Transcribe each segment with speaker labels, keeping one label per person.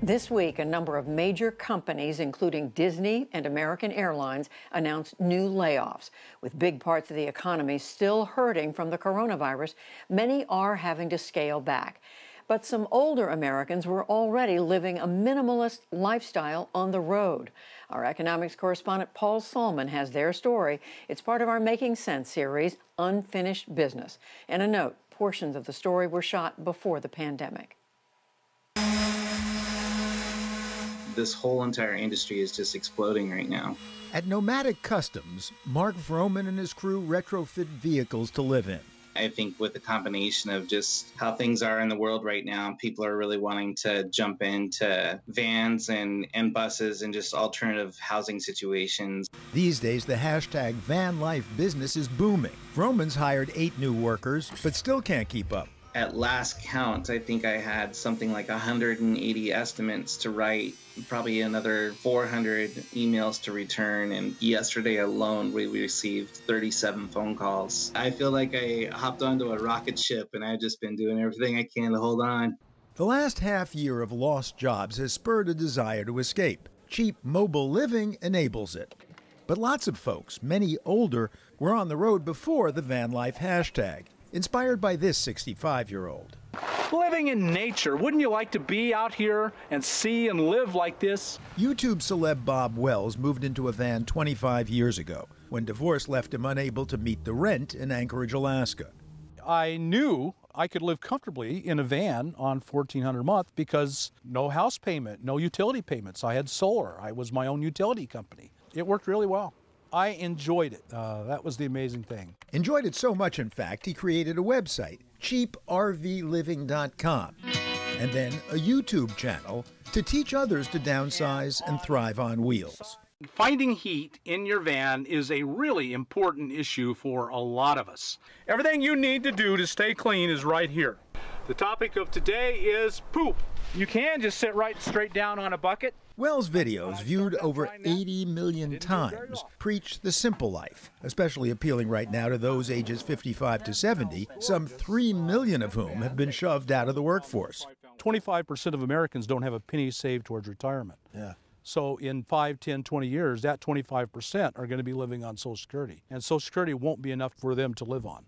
Speaker 1: This week, a number of major companies, including Disney and American Airlines, announced new layoffs. With big parts of the economy still hurting from the coronavirus, many are having to scale back. But some older Americans were already living a minimalist lifestyle on the road. Our economics correspondent Paul Solman has their story. It's part of our Making Sense series, Unfinished Business. And a note, portions of the story were shot before the pandemic.
Speaker 2: This whole entire industry is just exploding right now.
Speaker 3: At Nomadic Customs, Mark Vroman and his crew retrofit vehicles to live in.
Speaker 2: I think with the combination of just how things are in the world right now, people are really wanting to jump into vans and buses and just alternative housing situations.
Speaker 3: These days, the hashtag van life business is booming. Vroman's hired 8 new workers, but still can't keep up.
Speaker 2: At last count, I think I had something like 180 estimates to write, probably another 400 emails to return, and yesterday alone we received 37 phone calls. I feel like I hopped onto a rocket ship and I've just been doing everything I can to hold on.
Speaker 3: The last half year of lost jobs has spurred a desire to escape. Cheap mobile living enables it. But lots of folks, many older, were on the road before the van life hashtag. Inspired by this 65-year-old.
Speaker 4: Living in nature. Wouldn't you like to be out here and see and live like this?
Speaker 3: YouTube celeb Bob Wells moved into a van 25 years ago when divorce left him unable to meet the rent in Anchorage, Alaska.
Speaker 4: I knew I could live comfortably in a van on $1,400 a month because no house payment, no utility payments. I had solar. I was my own utility company. It worked really well. I enjoyed it. That was the amazing thing.
Speaker 3: Enjoyed it so much, in fact, he created a website, cheaprvliving.com, and then a YouTube channel to teach others to downsize and thrive on wheels.
Speaker 4: Finding heat in your van is a really important issue for a lot of us. Everything you need to do to stay clean is right here. The topic of today is poop. You can just sit right straight down on a bucket.
Speaker 3: Wells' videos, viewed over 80 million times, preach the simple life, especially appealing right now to those ages 55 to 70, some 3 million of whom have been shoved out of the workforce.
Speaker 4: 25% of Americans don't have a penny saved towards retirement.
Speaker 3: Yeah.
Speaker 4: So in 5, 10, 20 years, that 25% are going to be living on Social Security. And Social Security won't be enough for them to live on.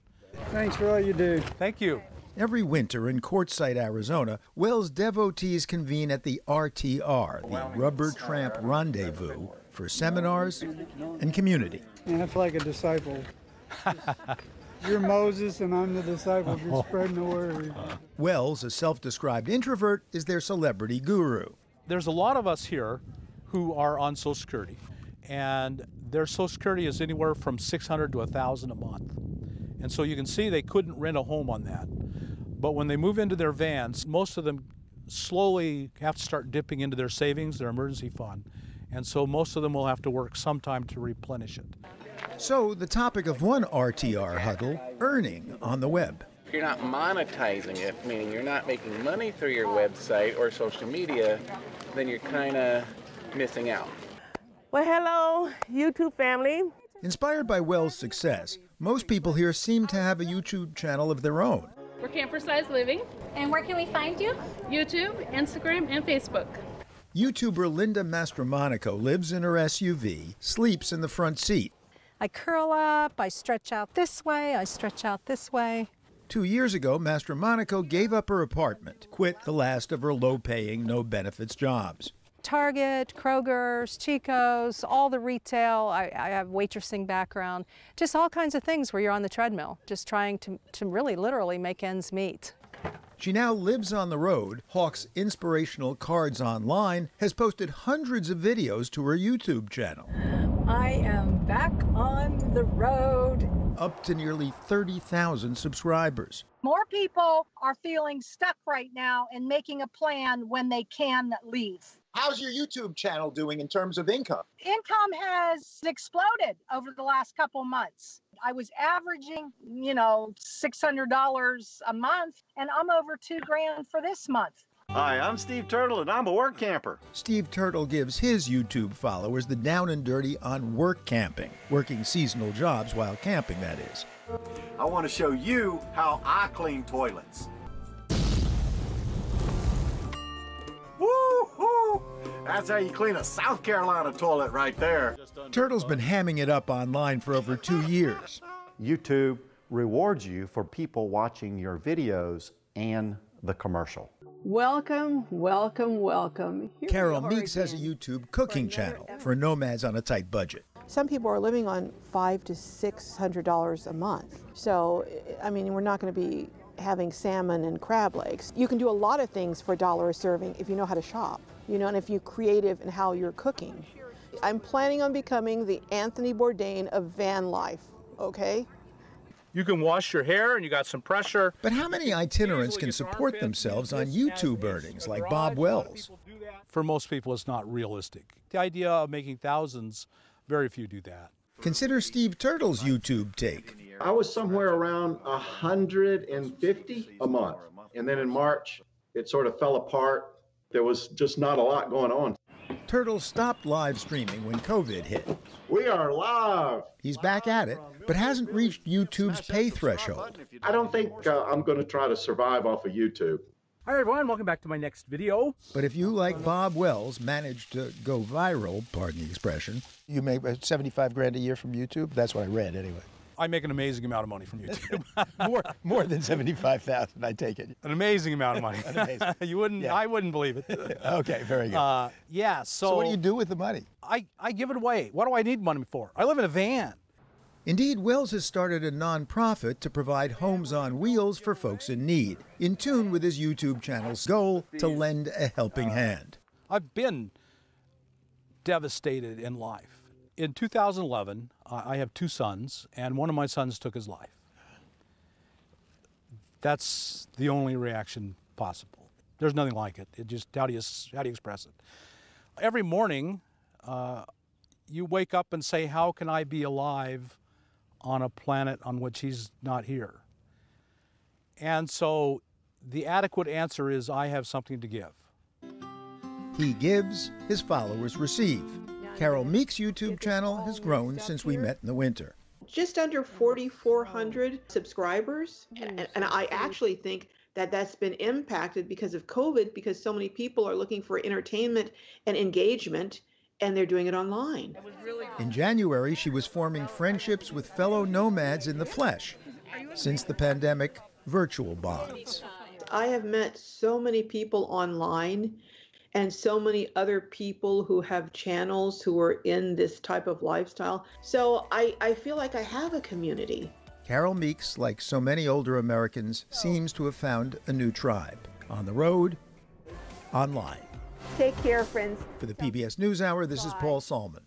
Speaker 5: Thanks for all you do.
Speaker 4: Thank you.
Speaker 3: Every winter in Quartzsite, Arizona, Wells devotees convene at the RTR, the Rubber Tramp Rendezvous, for seminars and community.
Speaker 5: And it's like a disciple. You're Moses and I'm the disciple, just spreading the word.
Speaker 3: Wells, a self-described introvert, is their celebrity guru.
Speaker 4: There's a lot of us here who are on Social Security, and their Social Security is anywhere from $600 to $1,000 a month. And so you can see they couldn't rent a home on that. But when they move into their vans, most of them slowly have to start dipping into their savings, their emergency fund. And so most of them will have to work sometime to replenish it.
Speaker 3: So the topic of one RTR huddle, earning on the web.
Speaker 6: If you're not monetizing it, meaning you're not making money through your website or social media, then you're kind of missing out.
Speaker 7: Well, hello, YouTube family.
Speaker 3: Inspired by Wells' success, most people here seem to have a YouTube channel of their own.
Speaker 8: We're Camper Size Living.
Speaker 9: And where can we find you?
Speaker 8: YouTube, Instagram, and Facebook.
Speaker 3: YouTuber Linda Mastromonaco lives in her SUV, sleeps in the front seat.
Speaker 10: I curl up, I stretch out this way, I stretch out this way.
Speaker 3: 2 years ago, Mastromonaco gave up her apartment, quit the last of her low-paying, no-benefits jobs.
Speaker 10: Target, Kroger's, Chico's, all the retail. I have waitressing background. Just all kinds of things where you're on the treadmill, just trying to really literally make ends meet.
Speaker 3: She now lives on the road, hawks inspirational cards online, has posted hundreds of videos to her YouTube channel.
Speaker 11: I am back on the road.
Speaker 3: Up to nearly 30,000 subscribers.
Speaker 12: More people are feeling stuck right now and making a plan when they can leave.
Speaker 13: How's your YouTube channel doing in terms of income?
Speaker 12: Income has exploded over the last couple months. I was averaging, $600 a month, and I'm over $2,000 for this month.
Speaker 14: Hi, I'm Steve Turtle, and I'm a work camper.
Speaker 3: Steve Turtle gives his YouTube followers the down and dirty on work camping, working seasonal jobs while camping, that is.
Speaker 14: I want to show you how I clean toilets. Woo-hoo! That's how you clean a South Carolina toilet right there.
Speaker 3: Turtle's been hamming it up online for over 2 years.
Speaker 9: YouTube rewards you for people watching your videos and the commercial.
Speaker 15: Welcome, welcome, welcome. Here
Speaker 3: Carol Meeks has a YouTube cooking channel for nomads on a tight budget.
Speaker 15: Some people are living on $500 to $600 a month. So, I mean, we're not going to be having salmon and crab legs. You can do a lot of things for $1 a serving if you know how to shop, and if you're creative in how you're cooking. I'm planning on becoming the Anthony Bourdain of van life, okay?
Speaker 4: You can wash your hair and you got some pressure.
Speaker 3: But how many itinerants can support themselves on YouTube earnings like Bob Wells?
Speaker 4: For most people, it's not realistic. The idea of making thousands, very few do that.
Speaker 3: Consider Steve Turtle's YouTube take.
Speaker 16: I was somewhere around 150 a month. And then in March, it sort of fell apart. There was just not a lot going on.
Speaker 3: Turtle stopped live streaming when COVID hit.
Speaker 16: We are live.
Speaker 3: He's back at it, but hasn't reached YouTube's pay threshold.
Speaker 16: I don't think I'm going to try to survive off of YouTube.
Speaker 17: Hi everyone, welcome back to my next video.
Speaker 3: But if you, like Bob Wells, managed to go viral, pardon the expression, you make 75 grand a year from YouTube? That's what I read anyway.
Speaker 4: I make an amazing amount of money from YouTube.
Speaker 3: more than 75,000, I take it.
Speaker 4: An amazing amount of money.
Speaker 3: Amazing.
Speaker 4: You wouldn't, yeah. I wouldn't believe it.
Speaker 3: Okay, very good.
Speaker 4: Yeah,
Speaker 3: so what do you do with the money?
Speaker 4: I give it away. What do I need money for? I live in a van.
Speaker 3: Indeed, Wells has started a nonprofit to provide homes on wheels for folks in need, in tune with his YouTube channel's goal to lend a helping hand.
Speaker 4: I've been devastated in life. In 2011, I have 2 sons, and one of my sons took his life. That's the only reaction possible. There's nothing like it. It just, how do you express it? Every morning, you wake up and say, how can I be alive on a planet on which he's not here? And so the adequate answer is, I have something to give.
Speaker 3: He gives, his followers receive. Carol Meeks' YouTube channel has grown since we met in the winter.
Speaker 15: Just under 4,400 subscribers, and I actually think that that's been impacted because of COVID, because so many people are looking for entertainment and engagement, and they're doing it online.
Speaker 3: In January, she was forming friendships with fellow nomads in the flesh. Since the pandemic, virtual bonds.
Speaker 15: I have met so many people online and so many other people who have channels who are in this type of lifestyle. So I feel like I have a community.
Speaker 3: Carol Meeks, like so many older Americans, seems to have found a new tribe. On the road, online.
Speaker 15: Take care, friends.
Speaker 3: For the PBS NewsHour, this is Paul Salman.